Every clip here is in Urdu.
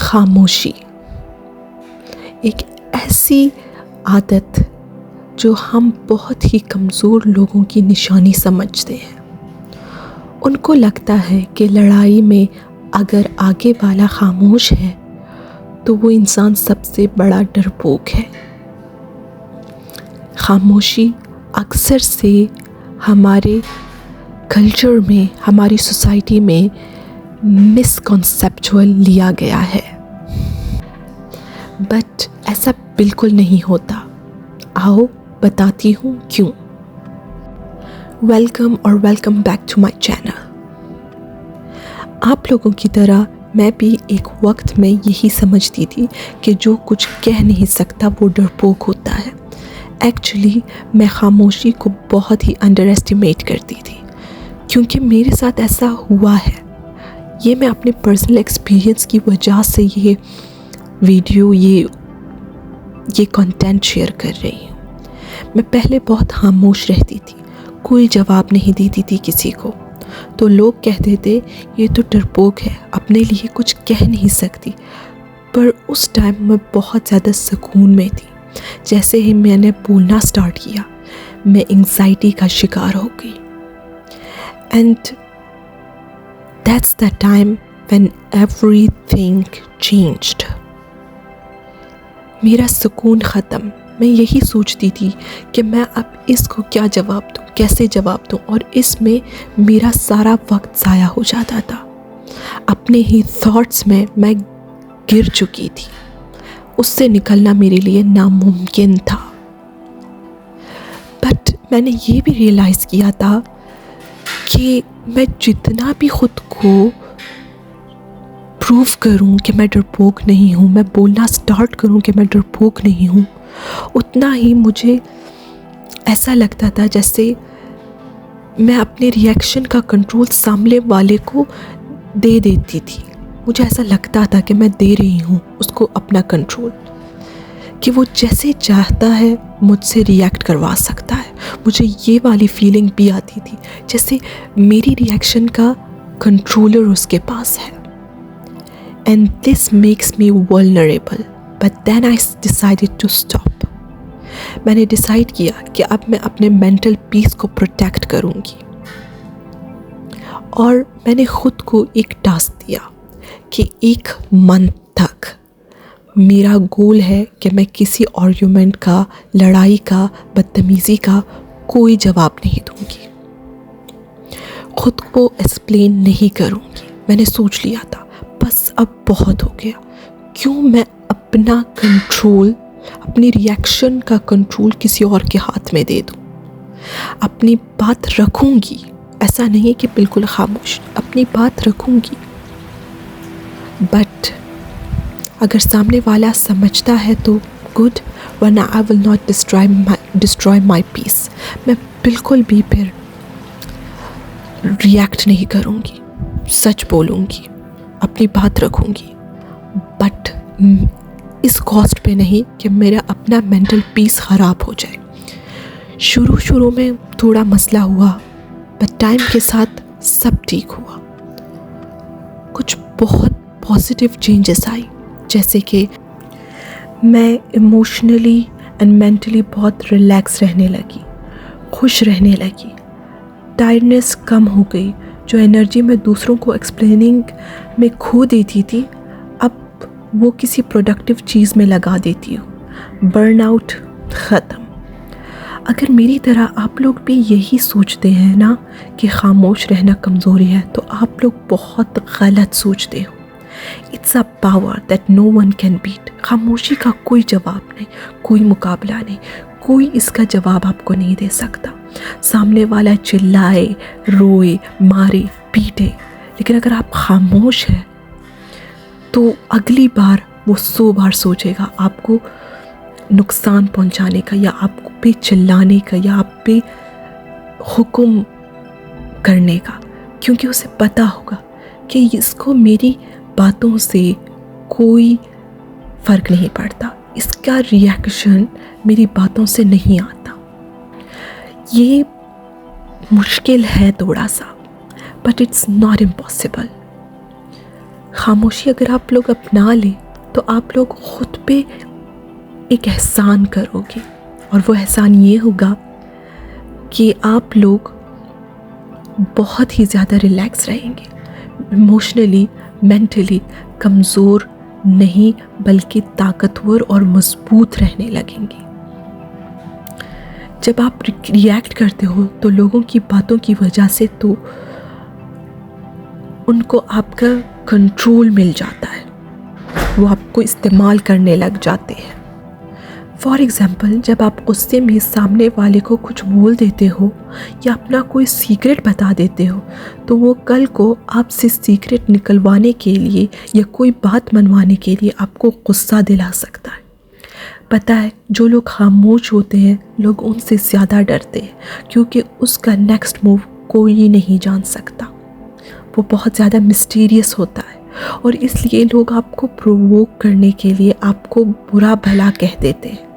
خاموشی ایک ایسی عادت جو ہم بہت ہی کمزور لوگوں کی نشانی سمجھتے ہیں. ان کو لگتا ہے کہ لڑائی میں اگر آگے والا خاموش ہے تو وہ انسان سب سے بڑا ڈرپوک ہے. خاموشی اکثر سے ہمارے کلچر میں، ہماری سوسائٹی میں مسکنسیپچول لیا گیا ہے، بٹ ایسا بالکل نہیں ہوتا. آؤ بتاتی ہوں کیوں. Welcome back to my channel. آپ لوگوں کی طرح میں بھی ایک وقت میں یہی سمجھتی تھی کہ جو کچھ کہہ نہیں سکتا وہ ڈرپوک ہوتا ہے. ایکچولی میں خاموشی کو بہت ہی انڈر ایسٹیمیٹ کرتی تھی، کیونکہ میرے ساتھ ایسا ہوا ہے. یہ میں اپنے پرسنل ایکسپیرینس کی وجہ سے یہ ویڈیو یہ کنٹینٹ شیئر کر رہی ہوں. میں پہلے بہت خاموش رہتی تھی، کوئی جواب نہیں دیتی تھی کسی کو. تو لوگ کہتے تھے یہ تو ڈرپوک ہے، اپنے لیے کچھ کہہ نہیں سکتی. پر اس ٹائم میں بہت زیادہ سکون میں تھی. جیسے ہی میں نے بولنا سٹارٹ کیا میں انگزائٹی کا شکار ہو گئی. And that's the time when every thing changed. میرا سکون ختم. میں یہی سوچتی تھی کہ میں اب اس کو کیا جواب دوں، کیسے جواب دوں، اور اس میں میرا سارا وقت ضائع ہو جاتا تھا. اپنے ہی تھاٹس میں گر چکی تھی. اس سے نکلنا میرے لیے ناممکن تھا. بٹ میں نے یہ بھی ریئلائز کیا تھا کہ میں جتنا بھی خود کو پروف کروں کہ میں ڈرپوک نہیں ہوں، میں بولنا سٹارٹ کروں کہ میں ڈرپوک نہیں ہوں، اتنا ہی مجھے ایسا لگتا تھا جیسے میں اپنے ریئیکشن کا کنٹرول سامنے والے کو دے دیتی تھی. مجھے ایسا لگتا تھا کہ میں دے رہی ہوں اس کو اپنا کنٹرول، کہ وہ جیسے چاہتا ہے مجھ سے ریئیکٹ کروا سکتا ہے. مجھے یہ والی فیلنگ بھی آتی تھی جیسے میری ریئیکشن کا کنٹرولر اس کے پاس ہے. And this makes me vulnerable. But then I decided to stop. میں نے ڈیسائیڈ کیا کہ اب میں اپنے مینٹل پیس کو پروٹیکٹ کروں گی. اور میں نے خود کو ایک ٹاسک دیا کہ 1 منتھ تک میرا گول ہے کہ میں کسی آرگیومنٹ کا، لڑائی کا، بدتمیزی کا کوئی جواب نہیں دوں گی، خود کو ایکسپلین نہیں کروں گی. میں نے سوچ لیا تھا بس اب بہت ہو گیا. کیوں میں اپنا کنٹرول، اپنی ریئیکشن کا کنٹرول کسی اور کے ہاتھ میں دے دوں. اپنی بات رکھوں گی، ایسا نہیں کہ بالکل خاموش، اپنی بات رکھوں گی. بٹ اگر سامنے والا سمجھتا ہے تو گڈ، ورنہ آئی ول ناٹ ڈسٹرائے مائی پیس. میں بالکل بھی پھر ریئیکٹ نہیں کروں گی، سچ بولوں گی، اپنی بات رکھوں گی. بٹ اس کاسٹ پہ نہیں کہ میرا اپنا مینٹل پیس خراب ہو جائے. شروع میں تھوڑا مسئلہ ہوا، بٹ ٹائم کے ساتھ سب ٹھیک ہوا. کچھ بہت پازیٹیو چینجز آئی، جیسے کہ میں ایموشنلی اینڈ مینٹلی بہت ریلیکس رہنے لگی، خوش رہنے لگی. ٹائرڈنیس کم ہو گئی. جو انرجی میں دوسروں کو ایکسپلیننگ میں کھو دیتی تھی، اب وہ کسی پروڈکٹیو چیز میں لگا دیتی ہوں. برن آؤٹ ختم. اگر میری طرح آپ لوگ بھی یہی سوچتے ہیں نا کہ خاموش رہنا کمزوری ہے، تو آپ لوگ بہت غلط سوچتے ہو. It's a power that no one can beat. خاموشی کا کوئی جواب نہیں، کوئی مقابلہ نہیں، کوئی اس کا جواب آپ کو نہیں دے سکتا. سامنے والا چلائے، روئے، مارے، پیٹے، لیکن اگر آپ خاموش ہیں تو اگلی بار وہ 100 بار سوچے گا آپ کو نقصان پہنچانے کا، یا آپ پہ چلانے کا، یا آپ پہ حکم کرنے کا، کیونکہ اسے پتہ ہوگا کہ اس کو میری باتوں سے کوئی فرق نہیں پڑتا، اس کا ریئیکشن میری باتوں سے نہیں آتا. یہ مشکل ہے تھوڑا سا، بٹ اٹس ناٹ امپاسبل. خاموشی اگر آپ لوگ اپنا لیں تو آپ لوگ خود پہ ایک احسان کرو گے، اور وہ احسان یہ ہوگا کہ آپ لوگ بہت ہی زیادہ ریلیکس رہیں گے، ایموشنلی مینٹلی کمزور نہیں بلکہ طاقتور اور مضبوط رہنے لگیں گے۔ جب آپ ریئیکٹ کرتے ہو تو لوگوں کی باتوں کی وجہ سے تو ان کو آپ کا کنٹرول مل جاتا ہے، وہ آپ کو استعمال کرنے لگ جاتے ہیں۔ فار ایگزامپل، جب آپ غصے میں سامنے والے کو کچھ بول دیتے ہو یا اپنا کوئی سیکرٹ بتا دیتے ہو تو وہ کل کو آپ سے سیکرٹ نکلوانے کے لیے یا کوئی بات منوانے کے لیے آپ کو غصہ دلا سکتا ہے۔ پتہ ہے، جو لوگ خاموش ہوتے ہیں لوگ ان سے زیادہ ڈرتے ہیں، کیونکہ اس کا نیکسٹ موو کوئی نہیں جان سکتا، وہ بہت زیادہ مسٹیریس ہوتا ہے، اور اس لیے لوگ آپ کو پروووک کرنے کے لیے آپ کو برا بھلا کہہ دیتے ہیں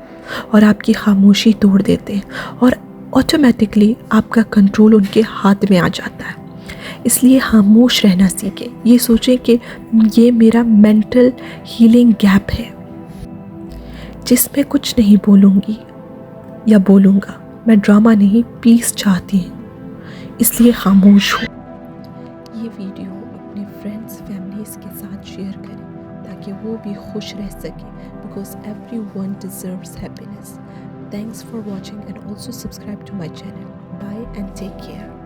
اور آپ کی خاموشی توڑ دیتے ہیں، اور آٹومیٹکلی آپ کا کنٹرول ان کے ہاتھ میں آ جاتا ہے۔ اس لیے خاموش رہنا سیکھیں، یہ سوچیں کہ یہ میرا مینٹل ہیلنگ گیپ ہے جس میں کچھ نہیں بولوں گی یا بولوں گا، میں ڈرامہ نہیں، پیس چاہتی ہوں، اس لیے خاموش ہوں۔ یہ ویڈیو اپنے فرینڈز فیملیز کے ساتھ شیئر کریں تاکہ وہ بھی خوش رہ سکیں، because every one deserves happiness. Thanks for watching and also subscribe to my channel. Bye and take care.